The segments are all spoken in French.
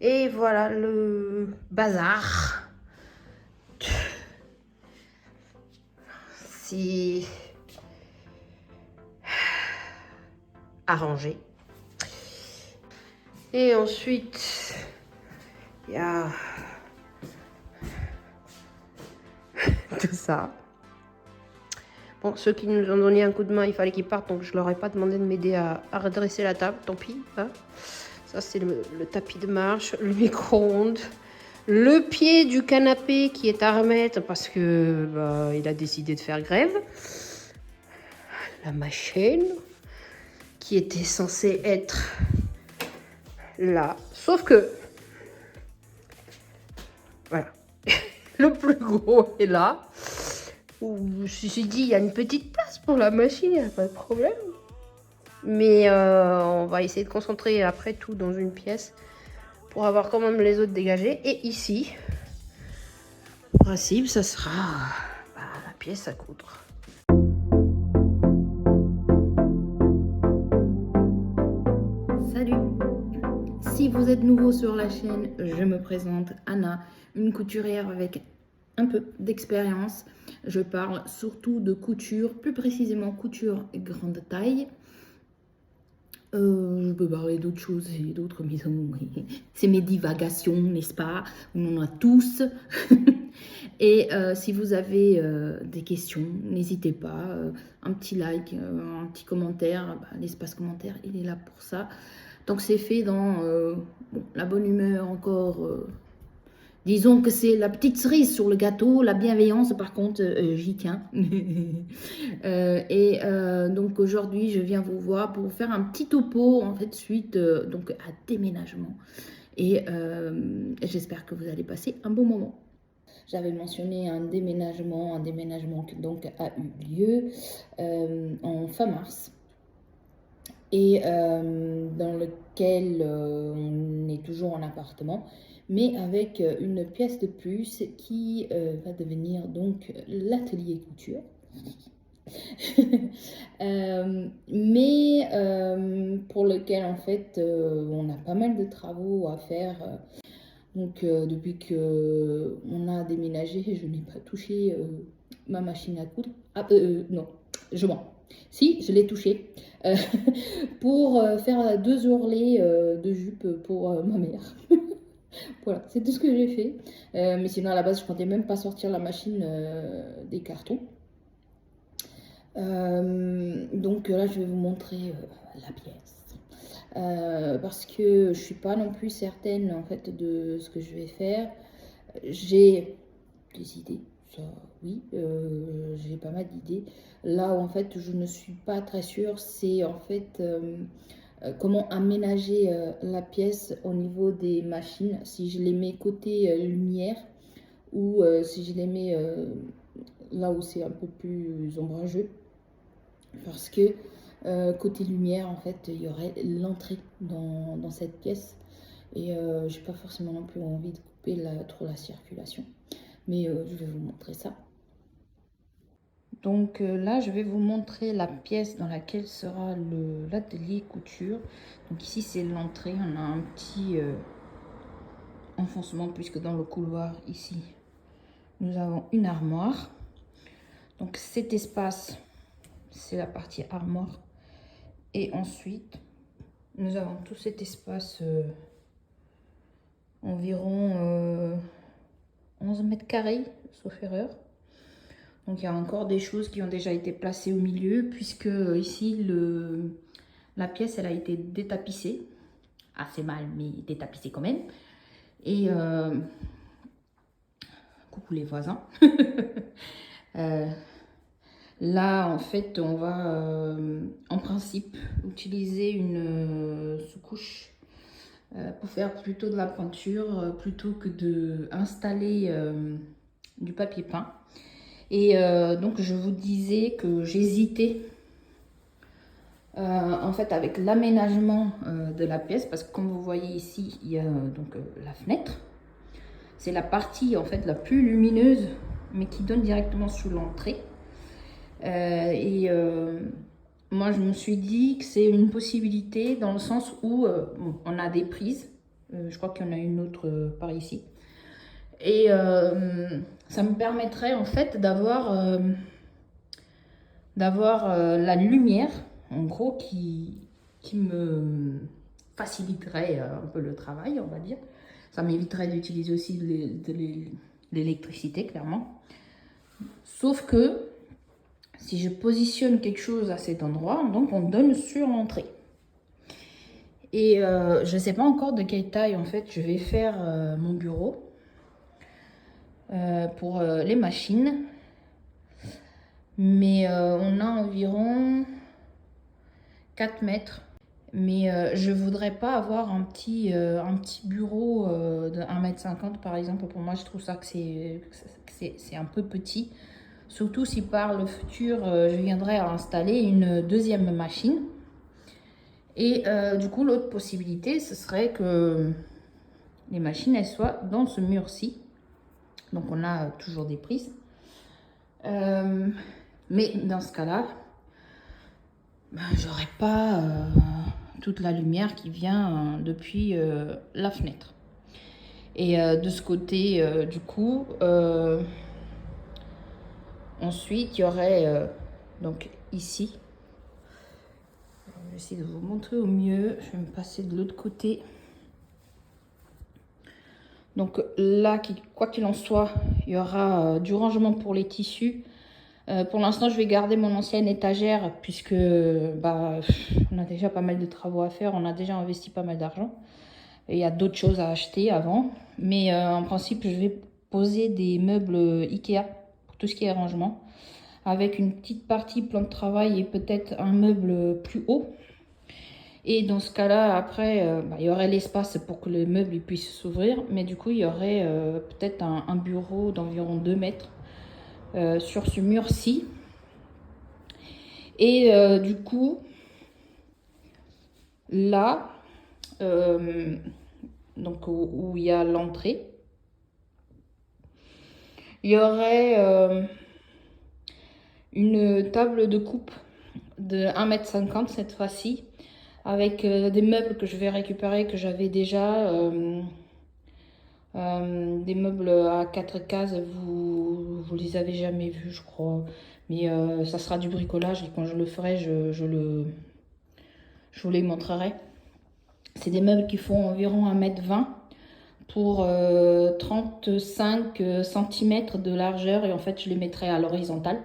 Et voilà le bazar. C'est arrangé. Et ensuite, il y a tout ça. Bon, ceux qui nous ont donné un coup de main, il fallait qu'ils partent, donc je leur ai pas demandé de m'aider à redresser la table, tant pis. Hein. Ça, c'est le tapis de marche, le micro-ondes, le pied du canapé qui est à remettre parce que il a décidé de faire grève. La machine qui était censée être là, sauf que voilà, le plus gros est là. Ceci dit, il y a une petite place pour la machine, il n'y a pas de problème. Mais on va essayer de concentrer après tout dans une pièce pour avoir quand même les autres dégagés. Et ici, en principe, ça sera la pièce à coudre. Salut! Si vous êtes nouveau sur la chaîne, je me présente Anna, une couturière avec un peu d'expérience. Je parle surtout de couture, plus précisément couture grande taille. Je peux parler d'autres choses et d'autres, mais c'est mes divagations, n'est-ce pas? On en a tous. Et si vous avez des questions, n'hésitez pas. Un petit like, un petit commentaire. L'espace commentaire, il est là pour ça. Tant que c'est fait dans la bonne humeur encore. Disons que c'est la petite cerise sur le gâteau, la bienveillance, par contre, j'y tiens. Donc aujourd'hui, je viens vous voir pour vous faire un petit topo, en fait, suite donc à déménagement. Et j'espère que vous allez passer un bon moment. J'avais mentionné un déménagement qui donc a eu lieu en fin mars. Et dans lequel on est toujours en appartement, mais avec une pièce de plus qui va devenir donc l'atelier couture. Mais pour lequel en fait on a pas mal de travaux à faire. Donc depuis que on a déménagé, je n'ai pas touché ma machine à coudre. Non, je mens. Si, je l'ai touché pour faire 2 ourlets de jupe pour ma mère. Voilà, c'est tout ce que j'ai fait. Mais sinon, à la base, je comptais même pas sortir la machine des cartons. Donc là, je vais vous montrer la pièce. Parce que je suis pas non plus certaine en fait de ce que je vais faire. J'ai des idées, ça oui, j'ai pas mal d'idées. Là où en fait je ne suis pas très sûre, c'est en fait comment aménager la pièce au niveau des machines, si je les mets côté lumière ou si je les mets là où c'est un peu plus ombrageux. Parce que côté lumière, en fait, il y aurait l'entrée dans cette pièce. Et j'ai pas forcément non plus envie de couper trop la circulation. Mais je vais vous montrer ça. Donc là, je vais vous montrer la pièce dans laquelle sera l'atelier couture. Donc ici, c'est l'entrée. On a un petit enfoncement puisque dans le couloir, ici, nous avons une armoire. Donc cet espace, c'est la partie armoire. Et ensuite, nous avons tout cet espace environ 11 mètres carrés, sauf erreur. Donc il y a encore des choses qui ont déjà été placées au milieu, puisque ici, la pièce, elle a été détapissée. Assez mal, mais détapissée quand même. Et coucou les voisins. Là, en fait, on va en principe utiliser une sous-couche pour faire plutôt de la peinture plutôt que d'installer du papier peint. Et donc, je vous disais que j'hésitais en fait avec l'aménagement de la pièce parce que comme vous voyez ici, il y a donc la fenêtre. C'est la partie en fait la plus lumineuse, mais qui donne directement sous l'entrée. Moi, je me suis dit que c'est une possibilité dans le sens où on a des prises Je crois qu'il y en a une autre par ici. Et ça me permettrait en fait d'avoir la lumière, en gros, qui me faciliterait un peu le travail, on va dire. Ça m'éviterait d'utiliser aussi l'électricité, clairement. Sauf que si je positionne quelque chose à cet endroit, donc on donne sur l'entrée. Et je ne sais pas encore de quelle taille en fait je vais faire mon bureau pour les machines. Mais on a environ 4 mètres. Mais je voudrais pas avoir un petit bureau de 1,50 m par exemple. Pour moi, je trouve ça que c'est un peu petit. Surtout si par le futur, je viendrais à installer une deuxième machine. Et du coup, l'autre possibilité, ce serait que les machines, elles soient dans ce mur-ci. Donc, on a toujours des prises. Mais dans ce cas-là, ben, j'aurais pas toute la lumière qui vient depuis la fenêtre. Et de ce côté, du coup, ensuite, il y aurait donc ici. Je vais essayer de vous montrer au mieux. Je vais me passer de l'autre côté. Donc là, quoi qu'il en soit, il y aura du rangement pour les tissus. Pour l'instant, je vais garder mon ancienne étagère puisque bah, on a déjà pas mal de travaux à faire. On a déjà investi pas mal d'argent. Il y a d'autres choses à acheter avant. Mais en principe, je vais poser des meubles Ikea pour tout ce qui est rangement. Avec une petite partie plan de travail et peut-être un meuble plus haut. Et dans ce cas-là, après, bah, il y aurait l'espace pour que le meuble puisse s'ouvrir. Mais du coup, il y aurait peut-être un bureau d'environ 2 mètres sur ce mur-ci. Et du coup, là, donc où il y a l'entrée, il y aurait une table de coupe de 1,50 m cette fois-ci, avec des meubles que je vais récupérer, que j'avais déjà. Des meubles à 4 cases, vous les avez jamais vus, je crois. Mais ça sera du bricolage et quand je le ferai, je vous les montrerai. C'est des meubles qui font environ 1,20 m pour 35 cm de largeur et en fait, je les mettrai à l'horizontale.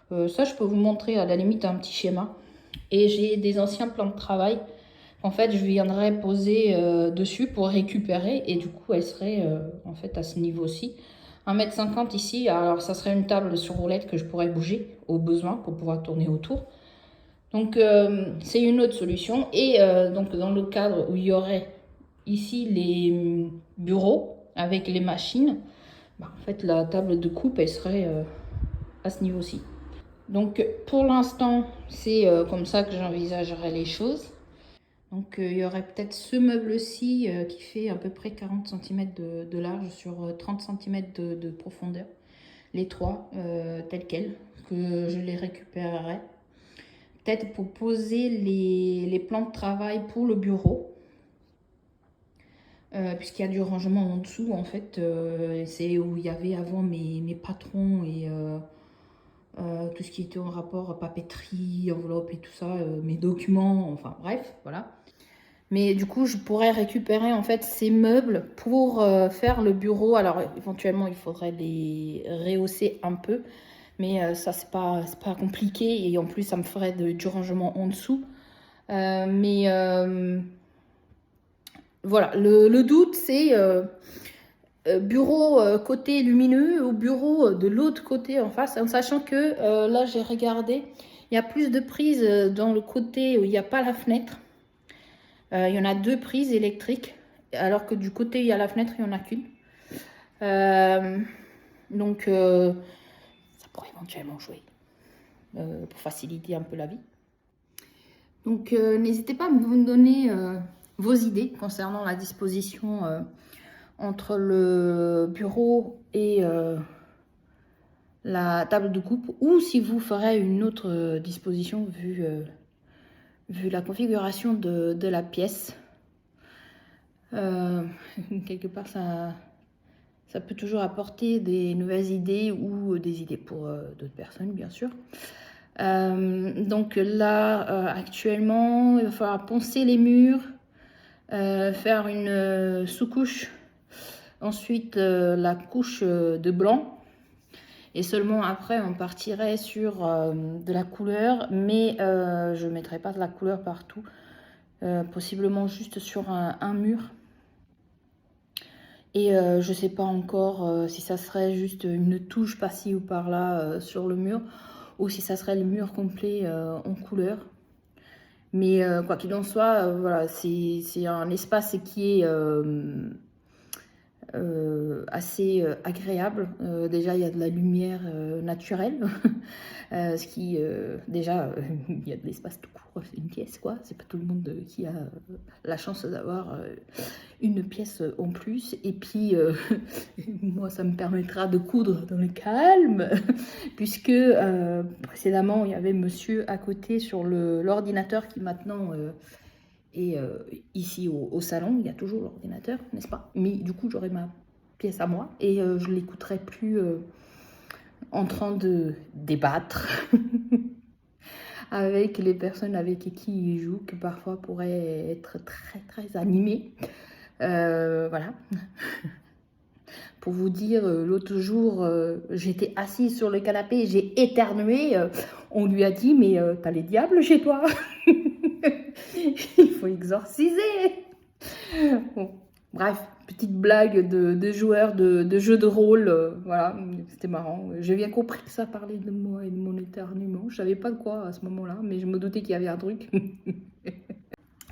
Ça, je peux vous montrer à la limite un petit schéma. Et j'ai des anciens plans de travail. En fait, je viendrai poser dessus pour récupérer et du coup, elle serait en fait à ce niveau-ci. 1,50 m ici, alors ça serait une table sur roulette que je pourrais bouger au besoin pour pouvoir tourner autour. Donc, c'est une autre solution. Et donc, dans le cadre où il y aurait ici les bureaux avec les machines, bah, en fait, la table de coupe, elle serait à ce niveau-ci. Donc, pour l'instant, c'est comme ça que j'envisagerais les choses. Donc, il y aurait peut-être ce meuble-ci qui fait à peu près 40 cm de large sur 30 cm de profondeur. Les trois, tels quels, que je les récupérerai. Peut-être pour poser les plans de travail pour le bureau. Puisqu'il y a du rangement en dessous, en fait. C'est où il y avait avant mes patrons et tout ce qui était en rapport à papeterie, enveloppe et tout ça, mes documents, enfin bref, voilà. Mais du coup, je pourrais récupérer en fait ces meubles pour faire le bureau. Alors éventuellement, il faudrait les rehausser un peu. Mais ça, c'est pas compliqué. Et en plus, ça me ferait du rangement en dessous. Voilà, le doute, c'est bureau côté lumineux ou bureau de l'autre côté en face. En sachant que là, j'ai regardé, il y a plus de prises dans le côté où il n'y a pas la fenêtre. Il y en a 2 prises électriques, alors que du côté où il y a la fenêtre, il n'y en a qu'une. Donc, ça pourrait éventuellement jouer pour faciliter un peu la vie. Donc, n'hésitez pas à me donner vos idées concernant la disposition entre le bureau et la table de coupe, ou si vous ferez une autre disposition vu la configuration de la pièce. Quelque part, ça peut toujours apporter des nouvelles idées ou des idées pour d'autres personnes, bien sûr. Donc là, actuellement, il va falloir poncer les murs, faire une sous-couche, ensuite la couche de blanc. Et seulement après, on partirait sur de la couleur, mais je ne mettrai pas de la couleur partout, possiblement juste sur un mur. Et je ne sais pas encore si ça serait juste une touche par-ci ou par-là sur le mur, ou si ça serait le mur complet en couleur. Mais quoi qu'il en soit, voilà, c'est un espace qui est assez agréable. Déjà, il y a de la lumière naturelle, ce qui, déjà, il y a de l'espace tout court, c'est une pièce, quoi. C'est pas tout le monde qui a la chance d'avoir une pièce en plus. Et puis, moi, ça me permettra de coudre dans le calme, puisque précédemment, il y avait monsieur à côté sur l'ordinateur qui maintenant... Et ici au salon, il y a toujours l'ordinateur, n'est-ce pas? Mais du coup, j'aurai ma pièce à moi et je ne l'écouterai plus en train de débattre avec les personnes avec qui il joue, qui parfois pourraient être très très animées. Voilà. Pour vous dire, l'autre jour, j'étais assise sur le canapé, j'ai éternué. On lui a dit, mais t'as les diables chez toi? Il faut exorciser. Bon, bref, petite blague de joueur de jeu de rôle. Voilà, c'était marrant. J'ai bien compris que ça parlait de moi et de mon éternuement. Je savais pas de quoi à ce moment-là, mais je me doutais qu'il y avait un truc.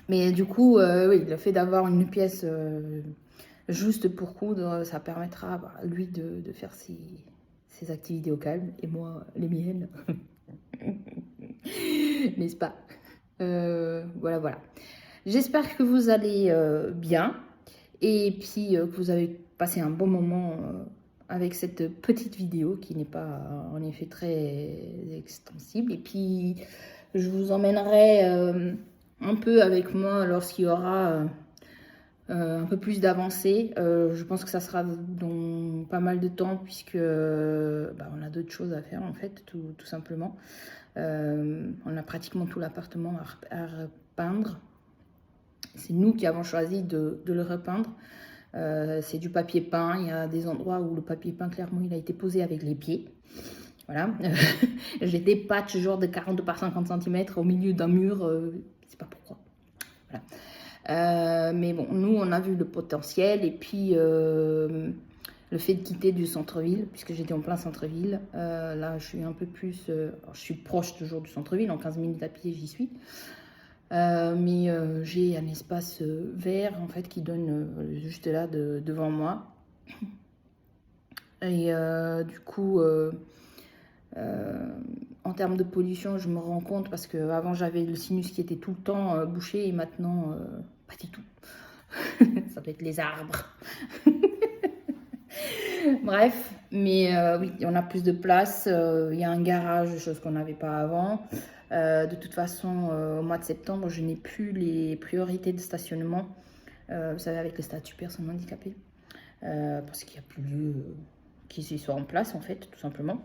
Mais du coup, oui, le fait d'avoir une pièce juste pour coudre, ça permettra à lui de faire ses activités au calme et moi les miennes. N'est-ce pas? Voilà, voilà. J'espère que vous allez bien et puis que vous avez passé un bon moment avec cette petite vidéo qui n'est pas en effet très extensible. Et puis je vous emmènerai un peu avec moi lorsqu'il y aura un peu plus d'avancée. Je pense que ça sera dans pas mal de temps puisque on a d'autres choses à faire en fait, tout simplement. On a pratiquement tout l'appartement à repeindre. C'est nous qui avons choisi de le repeindre. C'est du papier peint. Il y a des endroits où le papier peint, clairement, il a été posé avec les pieds. Voilà. J'ai des patchs genre de 40 par 50 cm au milieu d'un mur. C'est pas pourquoi. Voilà. Mais bon, nous, on a vu le potentiel. Et puis, le fait de quitter du centre-ville, puisque j'étais en plein centre-ville. Là, je suis un peu plus... je suis proche toujours du centre-ville. En 15 minutes à pied, j'y suis. Mais j'ai un espace vert en fait qui donne juste là devant moi et du coup en termes de pollution je me rends compte parce que avant j'avais le sinus qui était tout le temps bouché et maintenant pas du tout. Ça doit être les arbres. Bref, mais oui, on a plus de place, il y a un garage, chose qu'on n'avait pas avant. De toute façon, au mois de septembre, je n'ai plus les priorités de stationnement, vous savez, avec le statut personne handicapée, parce qu'il n'y a plus lieu qui soit en place, en fait, tout simplement.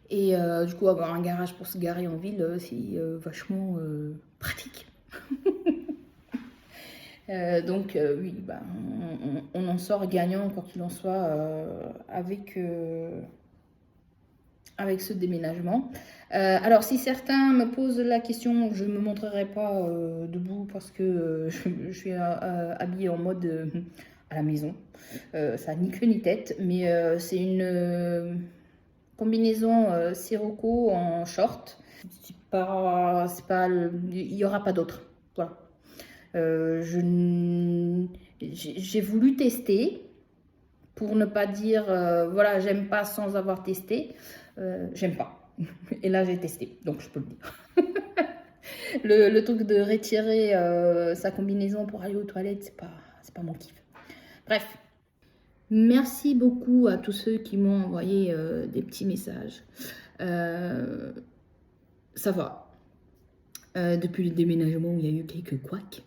Et du coup, avoir un garage pour se garer en ville, c'est vachement pratique. Donc oui, on en sort gagnant, quoi qu'il en soit, avec ce déménagement. Alors si certains me posent la question, je ne me montrerai pas debout parce que je suis habillée en mode à la maison. Ça n'a ni queue ni tête, mais c'est une combinaison Sirocco en short. Il n'y aura pas d'autre. Voilà. J'ai voulu tester pour ne pas dire voilà, j'aime pas sans avoir testé. J'aime pas. Et là, j'ai testé, donc je peux le dire. Le truc de retirer sa combinaison pour aller aux toilettes, c'est pas mon kiff. Bref. Merci beaucoup à tous ceux qui m'ont envoyé des petits messages. Ça va. Depuis le déménagement, il y a eu quelques couacs.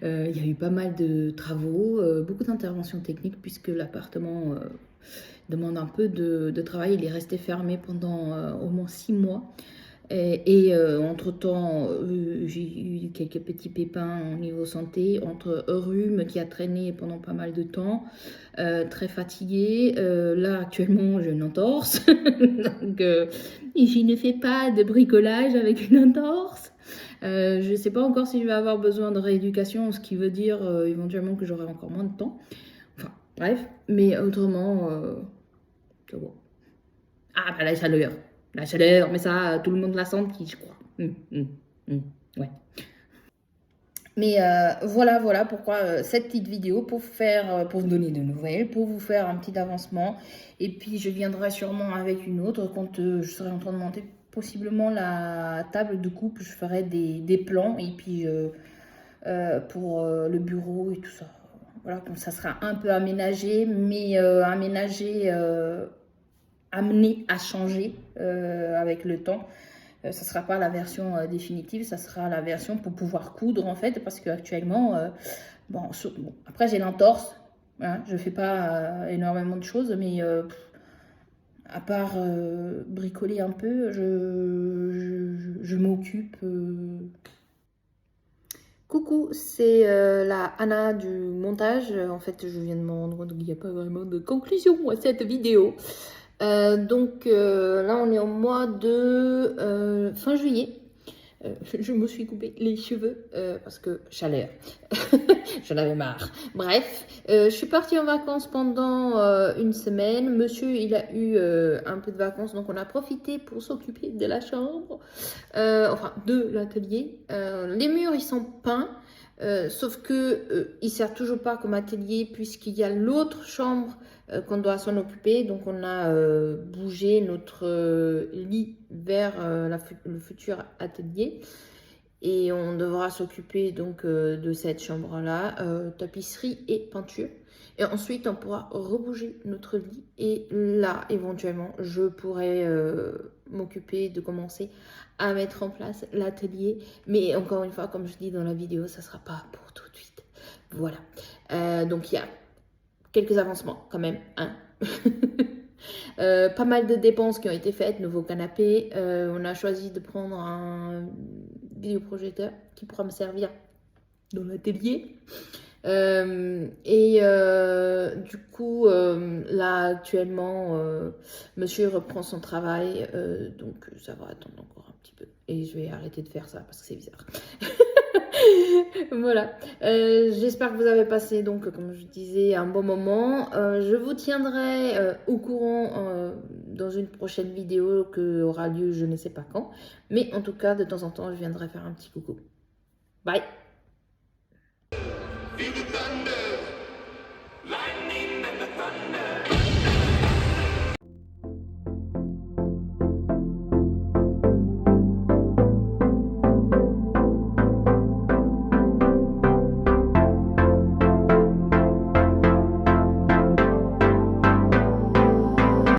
Il y a eu pas mal de travaux, beaucoup d'interventions techniques puisque l'appartement demande un peu de travail. Il est resté fermé pendant au moins 6 mois. Entre-temps, j'ai eu quelques petits pépins au niveau santé, entre rhume qui a traîné pendant pas mal de temps, très fatiguée. Là, actuellement, j'ai une entorse. Donc, je ne fais pas de bricolage avec une entorse. Je ne sais pas encore si je vais avoir besoin de rééducation, ce qui veut dire éventuellement que j'aurai encore moins de temps. Enfin, bref. Mais autrement, c'est bon. Ah, bah la chaleur. La chaleur, mais ça, tout le monde l'a senti, je crois. Ouais. Mais voilà pourquoi cette petite vidéo, pour vous donner de nouvelles, pour vous faire un petit avancement. Et puis, je viendrai sûrement avec une autre quand je serai en train de monter possiblement la table de coupe. Je ferai des plans et puis pour le bureau et tout ça. Voilà, comme ça sera un peu aménagé, mais aménagé amené à changer avec le temps. Ça ne sera pas la version définitive, ça sera la version pour pouvoir coudre en fait, parce qu'actuellement, bon, après j'ai l'entorse, hein, je ne fais pas énormément de choses, mais à part bricoler un peu, je m'occupe. Coucou, c'est la Anna du montage. En fait, je viens de me rendre compte qu'il n'y a pas vraiment de conclusion à cette vidéo. Donc là, on est au mois de fin juillet. Je me suis coupé les cheveux parce que chaleur. J'en avais marre. Bref, je suis partie en vacances pendant une semaine. Monsieur, il a eu un peu de vacances, donc on a profité pour s'occuper de la chambre, enfin de l'atelier. Les murs, ils sont peints. Sauf que il sert toujours pas comme atelier puisqu'il y a l'autre chambre qu'on doit s'en occuper. Donc on a bougé notre lit vers le futur atelier et on devra s'occuper donc de cette chambre-là, tapisserie et peinture. Et ensuite on pourra rebouger notre lit et là éventuellement je pourrai m'occuper de commencer à mettre en place l'atelier. Mais encore une fois, comme je dis dans la vidéo, ça ne sera pas pour tout de suite. Voilà. Donc il y a quelques avancements quand même. Hein. Pas mal de dépenses qui ont été faites, nouveau canapé. On a choisi de prendre un vidéoprojecteur qui pourra me servir dans l'atelier. Du coup, là actuellement, monsieur reprend son travail, donc ça va attendre encore un petit peu. Et je vais arrêter de faire ça parce que c'est bizarre. Voilà, j'espère que vous avez passé donc, comme je disais, un bon moment. Je vous tiendrai au courant dans une prochaine vidéo qui aura lieu je ne sais pas quand. Mais en tout cas, de temps en temps, je viendrai faire un petit coucou. Bye!